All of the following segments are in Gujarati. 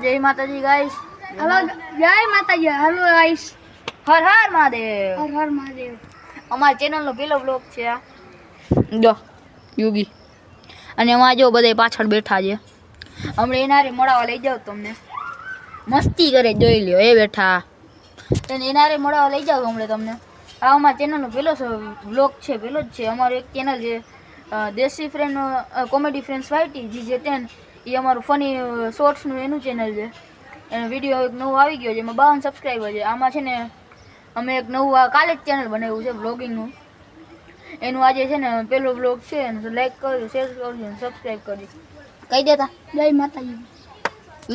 જય માતાજી ગાઈસ. હલો જય માતાજી. Hello guys. હર હર મહાદેવ. હર હર મહાદેવ. અમારી ચેનલનો પહેલો બ્લોગ છે આ. જો યોગી અને એમાં જો બધા પાછળ બેઠા છે. હમણાં એનારે મળવા લઈ જાવ તમને. મસ્તી કરે જોઈ લ્યો એ બેઠા. અને એનારે મળવા લઈ જાવ હમણાં તમને. આ અમારા ચેનલનો પહેલો બ્લોગ છે, પહેલો જ છે. અમારું એક ચેનલ છે દેશી friend comedy friends YT GJ10. એ અમારું ફની શોર્ટ્સનું એનું ચેનલ છે. એનો વિડીયો એક નવું આવી ગયો છે, એમાં 52 સબસ્ક્રાઈબર છે. આમાં છે ને અમે એક નવું કાલે જ ચેનલ બનાવ્યું છે બ્લોગિંગનું. એનું આજે છે ને પહેલો બ્લોગ છે. લાઈક કરજો, શેર કરજો અને સબસ્ક્રાઈબ કરજો. કહી દેતા જય માતાજી.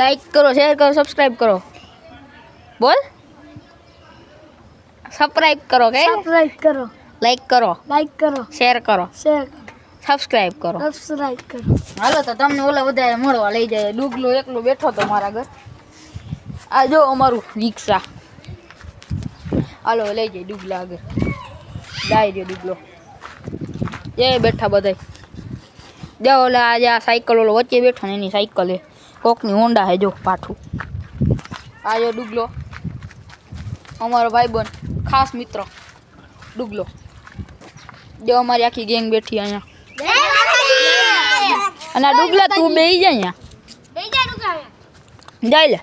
લાઈક કરો, શેર કરો, સબસ્ક્રાઈબ કરો. બોલ સબસ્ક્રાઈબ કરો કે સબસ્ક્રાઇબ કરો, લાઈક કરો, લાઈક કરો, શેર કરો, શેર સબસ્ક્રાઈબ કરો. સબસ્ક્રાઇબ કરો. હાલો તો તમને ઓલા બધા મળવા લઈ જાય. ડુગલો એકલો બેઠો તો મારા ઘર. આ જો અમારું રિક્ષા. હાલો લઈ જાય ડુગલા આગળ. જાય રહ્યો ડુગલો. એ બેઠા બધા. જાઓ ઓલા આજે આ સાયકલ ઓલો વચ્ચે બેઠો ને એની સાયકલ એ કોકની હોન્ડા હે જો પાછું. આ જો ડુગલો અમારો ભાઈબંધ ખાસ મિત્ર ડુગલો. જો અમારી આખી ગેંગ બેઠી અહીંયા. અને આ ડુગલા તું બેહી જા અહીંયા. જાય લે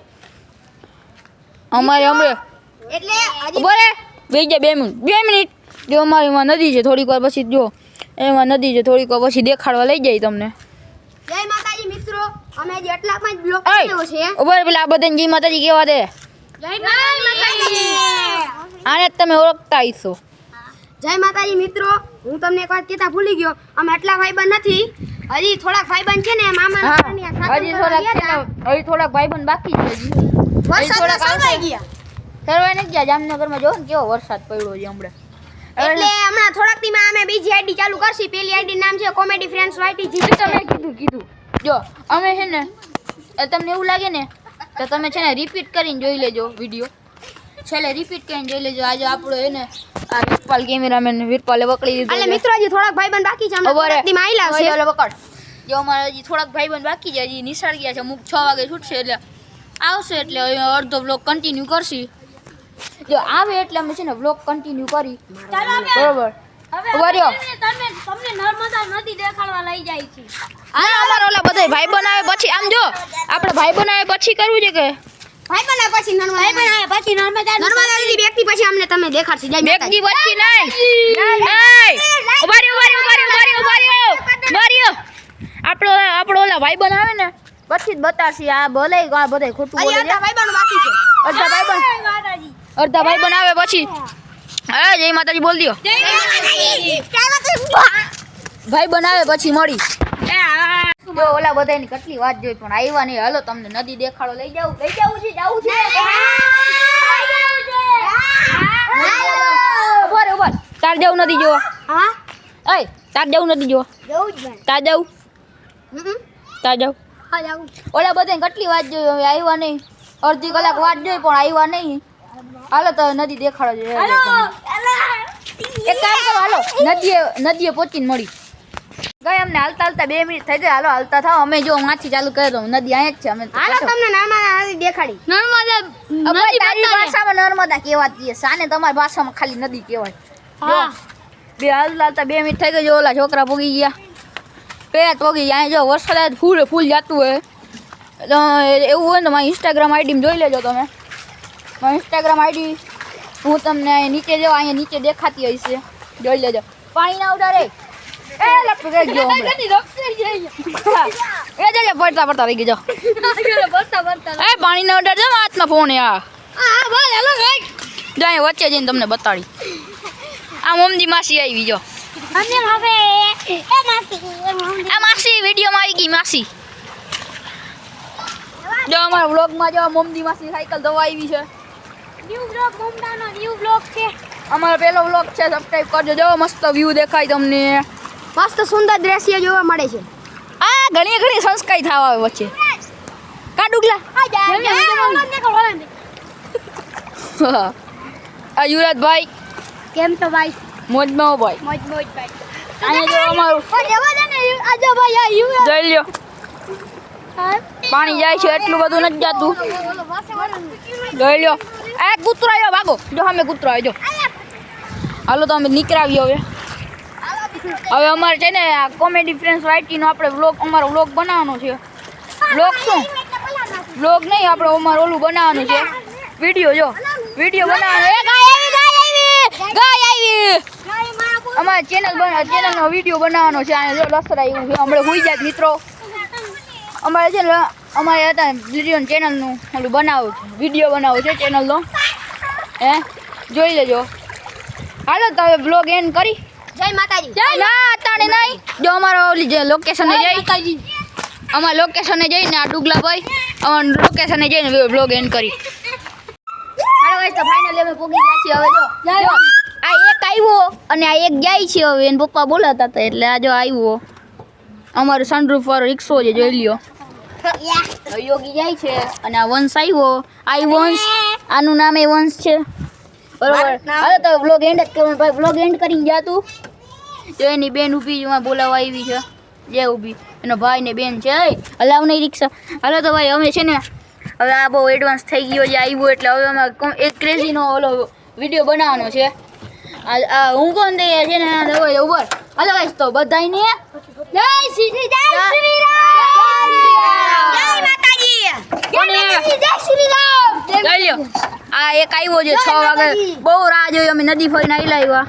અમારે હમણાં બોલે બેહી જા 2 મિનિટ 2 મિનિટ. જો અમારી એમાં નદી છે થોડીક વાર પછી જો એમાં નદી છે થોડીક વાર પછી દેખાડવા લઈ જાય તમને. જય માતાજી મિત્રો. અમે આજે એટલામાં જ બ્લોગ બનાવ્યો છે. ઉભા પેલા આ બધાને જય માતાજી કહેવા દે. જય માતાજી. આને જ તમે ઓળખતા હશો. જય માતાજી મિત્રો. હું તમને એક વાત કહેતા ભૂલી ગયો. અમે એટલા ભાઈબંધ નથી. હજી થોડાક ભાઈબંધ છે ને મામા હજી થોડાક ભાઈબંધ બાકી છે. હજી વરસાદમાં સળવાઈ ગયા. સળવાઈ નથી ગયા. જામનગરમાં જો ને કેવો વરસાદ પડ્યો છે હમણાં. એટલે હમણાં થોડાક દીમાં અમે બીજી આઈડી ચાલુ કરશી. પેલી આઈડી નામ છે કોમેડી ફ્રેન્ડ્સ વાયટી GJ10. તમે કીધું જો અમે છે ને તમને એવું લાગે ને તો તમે છે ને રિપીટ કરીને જોઈ લેજો વિડીયો. છેલ્લે રિપીટ કરીને જોઈ લેજો. આજે આપણો છે ને આ વિરપાલ કેમેરામેન વિરપાલે પકડી દીધો. એટલે મિત્રો હજી થોડાક ભાઈબંધ બાકી છે. અમે થોડાક દીમાં આઈલા છે. ઓલે પકડ. જો અમારે હજી થોડાક ભાઈબંધ બાકી છે. હજી નિશાળ ગયા છે. અમુક 6 વાગે છૂટશે એટલે આવશે એટલે અડધો બ્લોગ કન્ટિન્યુ કરશી. જો આવે એટલે અમે છે ને બ્લોગ કન્ટિન્યુ કરી. બરોબર તમને નર્મદા નદી દેખાડવા લઈ જાય છે. હા અમારા ઓલા બધા ભાઈ બનાવે પછી આમ જો આપણે ભાઈ બનાવે પછી કરવું છે કે ભાઈબંધ આવે પછી નર્મદા નદી બેગથી પછી અમને તમે દેખાડશે. જય બેગજી પછી નહીં. આપણો ઓલા ભાઈ બનાવે ને પછી જ બતાવશે. આ ભલે આ બધા ખોટું બોલે છે. ભાઈબંધ બાકી છે. અડધા ભાઈ બનાવે પછી હા જય માતાજી બોલ દો. ભાઈ બનાવે પછી મળી. જો ઓલા બધાની કેટલી વાત જોઈ પણ આવ્યા નહીં. હાલો તમને નદી દેખાડો લઈ જાવ. લઈ જવું છે જવું છે. ઉભર તાર જવું નથી જોવા. હા એ તાર જવું નથી જોવા. જવું જ ભાઈ. તાર જવું તાર જવું. હા જાવું. ઓલા બધાને કેટલી વાત જોઈ હવે આવ્યા નહીં. અડધી કલાક વાત જોઈ પણ આવ્યા નહીં. હાલો તો નદી દેખાડો છે. એક કામ કરો હાલો નદીએ પહોંચીને મળી ગઈ. અમને હાલતા હાલતા 2 મિનિટ થઈ જાય. હાલો હાલતા થાવ. અમે જો માછી ચાલુ કરી દો. નદી અહીંયા જ છે. અમે હાલો તમને નર્મદા નદી દેખાડી. અમારી ભાષામાં નર્મદા કહેવાતી છે. સાને તમારી ભાષામાં ખાલી નદી કહેવાય. હા બે હાલતા 2 મિનિટ થઈ ગઈ. જો ઓલા છોકરા પોગી ગયા. પેટ પોગી ગયા. અહીંયા જો વરસાદ ફૂલ જતું હોય એવું હોય ને મારી ઇન્સ્ટાગ્રામ આઈડીમાં જોઈ લેજો તમે. મારી ઇન્સ્ટાગ્રામ આઈડી હું તમને નીચે જો અહીંયા નીચે દેખાતી હશે જોઈ લેજો. પાણી ના ઉડાડે એ લપટ ગઈ ગયો હમણાં. એ જજે પડતા રહી ગયો. એ પાણી ના ઉડાડજો હાથમાં ફોન. આ જાય વચ્ચે જઈને તમને બતાડી. આ મમદી માસી આવી જો. આ માસી વિડીયોમાં આવી ગઈ માસી. જો અમારા વ્લોગમાં જો મમદી માસી સાયકલ ધોવા આવી છે. ન્યુ બ્લોગ છે. અમારો પહેલો વ્લોગ છે. સબસ્ક્રાઇબ કરજો. જો મસ્ત વ્યૂ દેખાય તમને. મસ્ત સુંદર દ્રશ્ય જોવા મળે છે. આ ઘણી સંસ્કારી થવા આવે વચ્ચે. કા ડુગલા આ યુવરાજભાઈ કેમ તો ભાઈ? મોજમાં ભાઈ. મોજ ભાઈ. અહીંયા જો અમારું જવા દે ને આજો ભાઈ આ યુ જોઈ લ્યો. હા પાણી જાય છે એટલું બધું નથી જાતું. જોઈ લ્યો એ કૂતરો આવ્યો ભાગો જો સામે કૂતરો આવ્યો જો. હાલો તો અમે નીકળાવી હવે અમારે છે ને આ કોમેડી ફ્રેન્ડ્સ વાઇટીનો આપણે અમારો વ્લોગ બનાવવાનો છે. વ્લોગ શું વ્લોગ નહીં આપણે અમારે ઓલું બનાવવાનું છે વિડીયો જો વિડીયો બનાવવાનો. એ ગાય આવી અમારે ચેનલનો વિડીયો બનાવવાનો છે. આ જો લસરા એવું છે હમણાં હોઈ જાય મિત્રો. અમારે છે ને અમારે હતા વિડીયો ચેનલનું ઓલું બનાવું વિડીયો બનાવો છે ચેનલનો હે જોઈ લેજો. હાલો તો હવે બ્લોગ એન્ડ કરી. જય માતાજી. ના અટાણે નહીં જો અમારો ઓલી જે લોકેશને જઈ અમારા લોકેશને જઈને આ ડુગલાભાઈ અમારા લોકેશને જઈને બ્લોગ એન્ડ કરી. હાલો ગાઈસ તો ફાઇનલી અમે પોગી ગયા છીએ. હવે જો આ એક આવ્યો અને આ એક જાય છે. હવે એને પપ્પા બોલાતા હતા એટલે આ જો આવ્યો અમારો સનરૂફ વાળો રિક્ષો છે જોઈ લ્યો. યોગી જાય છે અને આ વંશ આવ્યો. આ વંશ આનું નામ એ વંશ છે બરોબર. હવે તો વ્લોગ એન્ડ જ કરવાનો ભાઈ. વ્લોગ એન્ડ કરીને જા તું. જો એની બેન ઊભી છે બોલાવા આવી છે જે ઊભી એનો ભાઈ ને બેન છે. હલાવ નહીં રિક્ષા. હાલો તો ભાઈ અમે છે ને હવે આ બહુ એડવાન્સ થઈ ગયો છે આવ્યો એટલે હવે અમે એક ક્રેઝીનો ઓલો વિડીયો બનાવવાનો છે. આ હું કોણ દે છે ને ઉપર. હાલો ગાઈસ તો બધાયને જય શ્રી રામ. જય માતાજી. જય શ્રી રામ. લઈ લ્યો આ એક આવ્યો છે 6 વાગે બહુ રાહ જોઈ અમે નદી ફરીને આવી લાવ્યા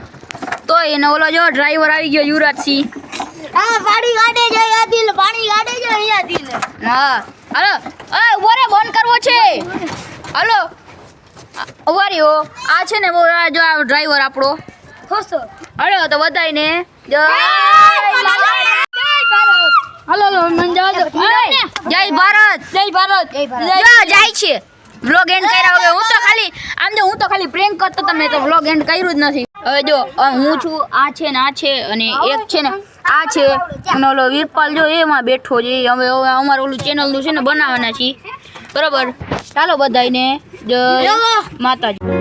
તો એને ઓલો જો ડ્રાઈવર આવી ગયો યુવરાજસિંહ. હા પાણી કાઢે છે અહીંયાથી પાણી કાઢે છે અહીંયાથી. હા હાલો ઉભો રે બંધ કરવો છે. હાલો ઉભા રહ્યો આ છે ને બહુ રાહ જો આ ડ્રાઈવર આપણો. હાલો તો બધાયને જય હાલો મને જવા દો. જય ભારત જય ભારત જાય છે. વ્લોગ એન્ડ કર્યા વગર હું તો ખાલી પ્રેન્ક કરતો તમને તો વ્લોગ એન્ડ કર્યું જ નથી. હવે જો હું છું આ છે ને આ છે અને એક છે ને આ છે અને ઓલો વીરપાલ જો એમાં બેઠો છે. હવે અમારું ઓલું ચેનલનું છે ને બનાવવાના છીએ બરોબર. ચાલો બધાયને જય માતાજી.